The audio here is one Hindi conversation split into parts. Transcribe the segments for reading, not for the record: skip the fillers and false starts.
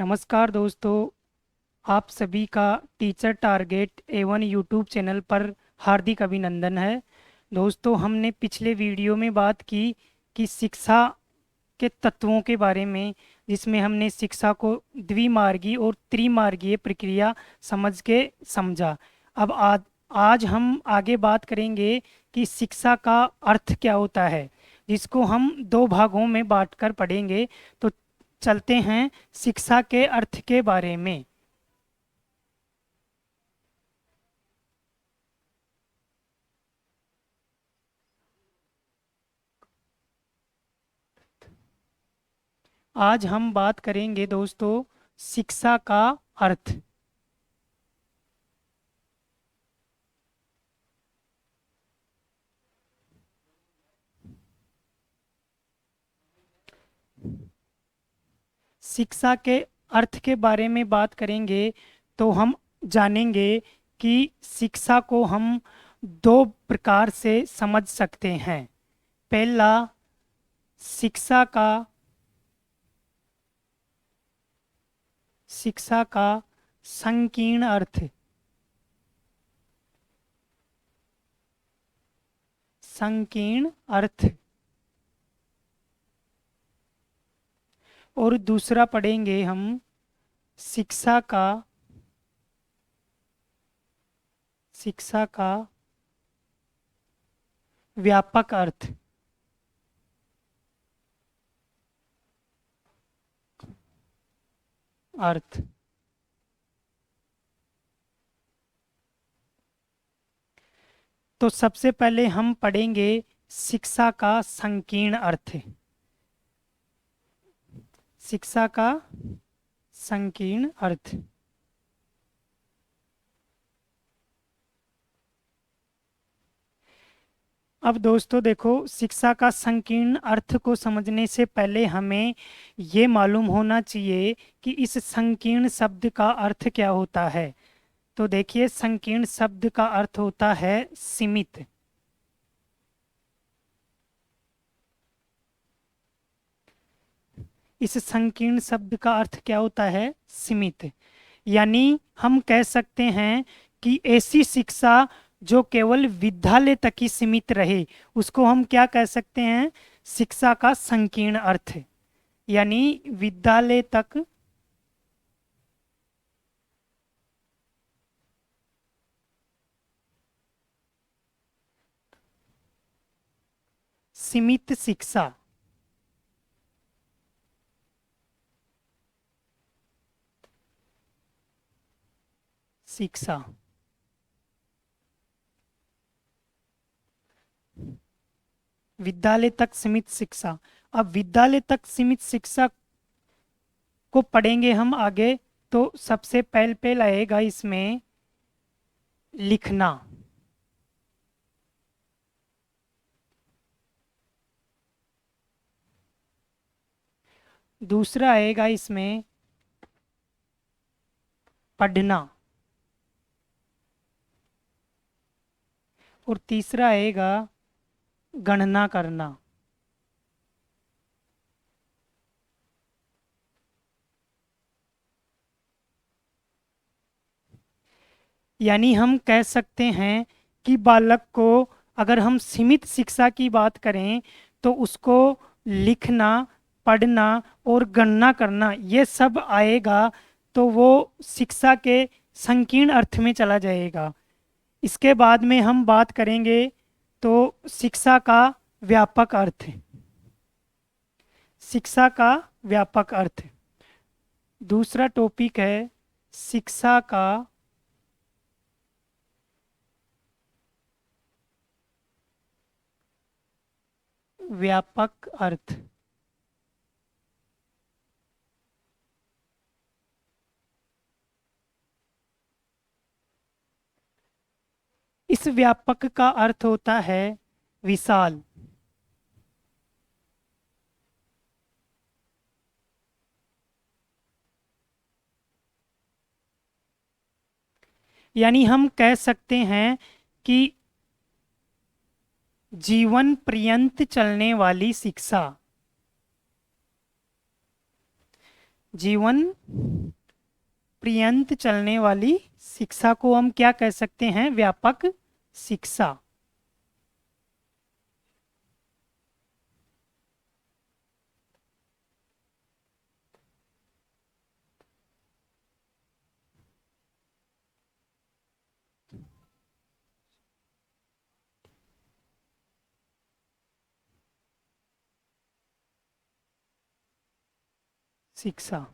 नमस्कार दोस्तों। आप सभी का teacher target A1 YouTube channel पर हार्दिक अभिनंदन है। दोस्तों, हमने पिछले वीडियो में बात की कि शिक्षा के तत्वों के बारे में, जिसमें हमने शिक्षा को द्विमार्गी और त्रिमार्गीय प्रक्रिया समझ के समझा। अब आज हम आगे बात करेंगे कि शिक्षा का अर्थ क्या होता है, जिसको हम दो भागों में बांटकर पढ़ेंगे। तो चलते हैं शिक्षा के अर्थ के बारे में। आज हम बात करेंगे दोस्तों शिक्षा का अर्थ। शिक्षा के अर्थ के बारे में बात करेंगे तो हम जानेंगे कि शिक्षा को हम दो प्रकार से समझ सकते हैं। पहला, शिक्षा का संकीर्ण अर्थ। संकीर्ण अर्थ। और दूसरा पढ़ेंगे हम शिक्षा का व्यापक अर्थ। अर्थ। तो सबसे पहले हम पढ़ेंगे शिक्षा का संकीर्ण अर्थ। शिक्षा का संकीर्ण अर्थ। अब दोस्तों देखो, शिक्षा का संकीर्ण अर्थ को समझने से पहले हमें ये मालूम होना चाहिए कि इस संकीर्ण शब्द का अर्थ क्या होता है। तो देखिए, संकीर्ण शब्द का अर्थ होता है सीमित। इस संकीर्ण शब्द का अर्थ क्या होता है? सीमित। यानी हम कह सकते हैं कि ऐसी शिक्षा जो केवल विद्यालय तक ही सीमित रहे, उसको हम क्या कह सकते हैं? शिक्षा का संकीर्ण अर्थ। यानी विद्यालय तक सीमित शिक्षा। शिक्षा विद्यालय तक सीमित शिक्षा। अब विद्यालय तक सीमित शिक्षा को पढ़ेंगे हम आगे। तो सबसे पहले आएगा इसमें लिखना। दूसरा आएगा इसमें पढ़ना। और तीसरा आएगा गणना करना। यानी हम कह सकते हैं कि बालक को, अगर हम सीमित शिक्षा की बात करें, तो उसको लिखना, पढ़ना और गणना करना ये सब आएगा, तो वो शिक्षा के संकीर्ण अर्थ में चला जाएगा। इसके बाद में हम बात करेंगे तो शिक्षा का व्यापक अर्थ। शिक्षा का व्यापक अर्थ। दूसरा टॉपिक है शिक्षा का व्यापक अर्थ। इस व्यापक का अर्थ होता है विशाल। यानी हम कह सकते हैं कि जीवन पर्यंत चलने वाली शिक्षा। जीवन पर्यंत चलने वाली शिक्षा को हम क्या कह सकते हैं? व्यापक शिक्षा। शिक्षा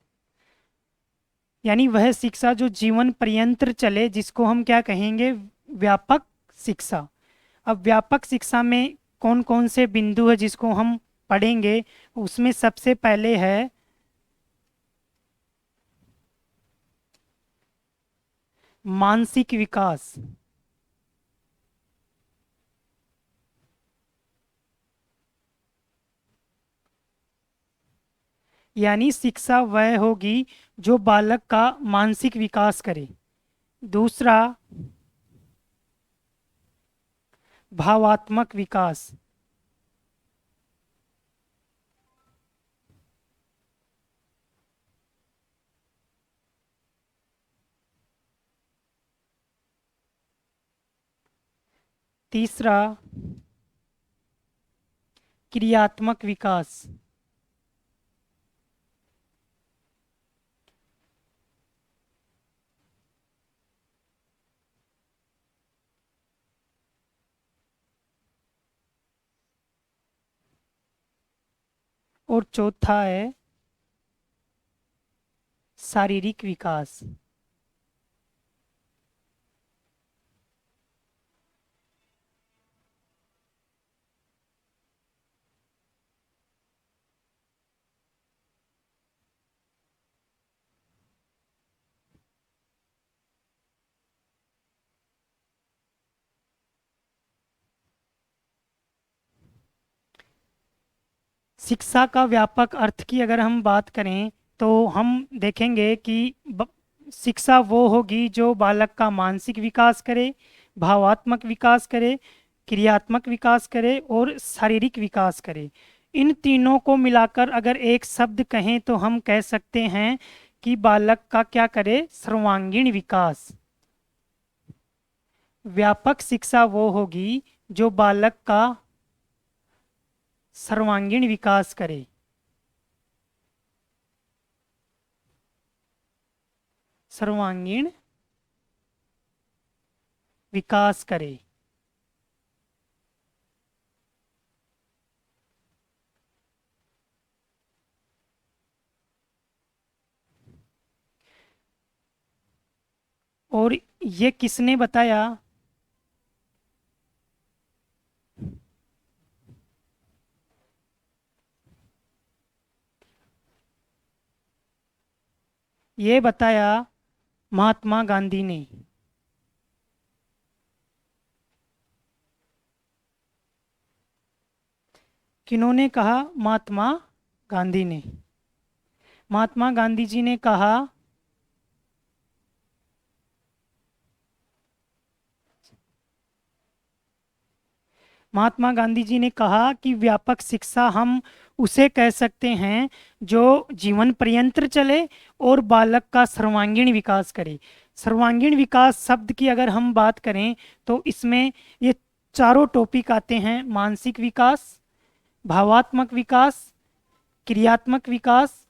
यानी वह शिक्षा जो जीवन पर्यंत चले, जिसको हम क्या कहेंगे? व्यापक शिक्षा। अब व्यापक शिक्षा में कौन कौन से बिंदु है जिसको हम पढ़ेंगे? उसमें सबसे पहले है मानसिक विकास। यानी शिक्षा वह होगी जो बालक का मानसिक विकास करे। दूसरा, भावात्मक विकास। तीसरा, क्रियात्मक विकास। और चौथा है शारीरिक विकास। शिक्षा का व्यापक अर्थ की अगर हम बात करें तो हम देखेंगे कि शिक्षा वो होगी जो बालक का मानसिक विकास करे, भावात्मक विकास करे, क्रियात्मक विकास करे और शारीरिक विकास करे। इन तीनों को मिलाकर अगर एक शब्द कहें तो हम कह सकते हैं कि बालक का क्या करे? सर्वांगीण विकास। व्यापक शिक्षा वो होगी जो बालक का सर्वांगीण विकास करे। सर्वांगीण विकास करे। और ये किसने बताया? ये बताया महात्मा गांधी ने। किन्होंने कहा? महात्मा गांधी ने। महात्मा गांधी जी ने कहा महात्मा गांधी जी ने कहा कि व्यापक शिक्षा हम उसे कह सकते हैं जो जीवन पर्यंत चले और बालक का सर्वांगीण विकास करे। सर्वांगीण विकास शब्द की अगर हम बात करें तो इसमें ये चारों टॉपिक आते हैं: मानसिक विकास, भावात्मक विकास, क्रियात्मक विकास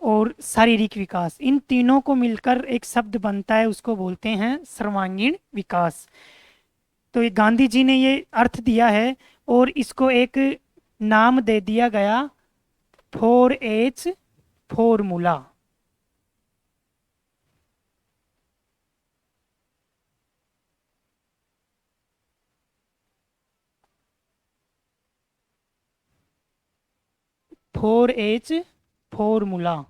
और शारीरिक विकास। इन तीनों को मिलकर एक शब्द बनता है, उसको बोलते हैं सर्वांगीण विकास। तो ये गांधी जी ने ये अर्थ दिया है और इसको एक नाम दे दिया गया, 4H फॉर्मूला। 4H formula.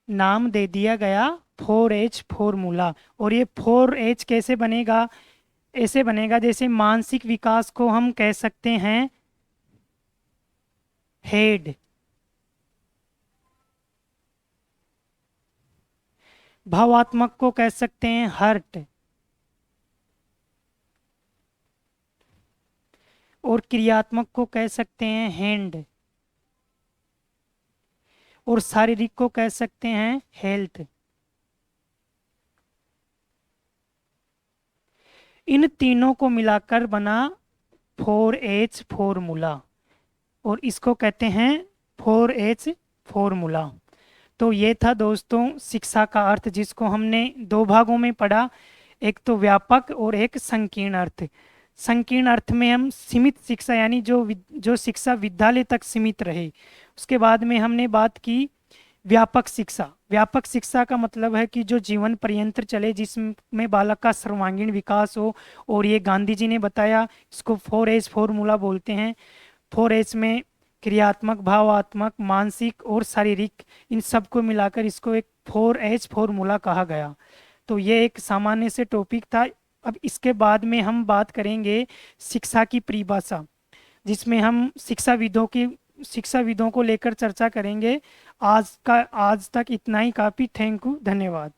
नाम दे दिया गया 4H फॉर्मूला। और ये 4H कैसे बनेगा? ऐसे बनेगा जैसे मानसिक विकास को हम कह सकते हैं हेड, भावात्मक को कह सकते हैं हर्ट, और क्रियात्मक को कह सकते हैं हैंड, और शारीरिक को कह सकते हैं हेल्थ। इन तीनों को मिलाकर बना 4H फॉर्मूला, और इसको कहते हैं 4H फॉर्मूला। तो ये था दोस्तों शिक्षा का अर्थ, जिसको हमने दो भागों में पढ़ा, एक तो व्यापक और एक संकीर्ण अर्थ। संकीर्ण अर्थ में हम सीमित शिक्षा यानी जो शिक्षा विद्यालय तक सीमित रहे। उसके बाद में हमने बात की व्यापक शिक्षा। व्यापक शिक्षा का मतलब है कि जो जीवन पर्यंत चले, जिसमें बालक का सर्वांगीण विकास हो, और ये गांधी जी ने बताया, इसको 4H फॉर्मूला बोलते हैं। 4H में क्रियात्मक, भावात्मक, मानसिक और शारीरिक, इन सब को मिलाकर इसको एक 4H फॉर्मूला कहा गया। तो ये एक सामान्य से टॉपिक था। अब इसके बाद में हम बात करेंगे शिक्षा की परिभाषा, जिसमें हम शिक्षाविदों को लेकर चर्चा करेंगे। आज तक इतना ही काफ़ी। थैंक यू, धन्यवाद।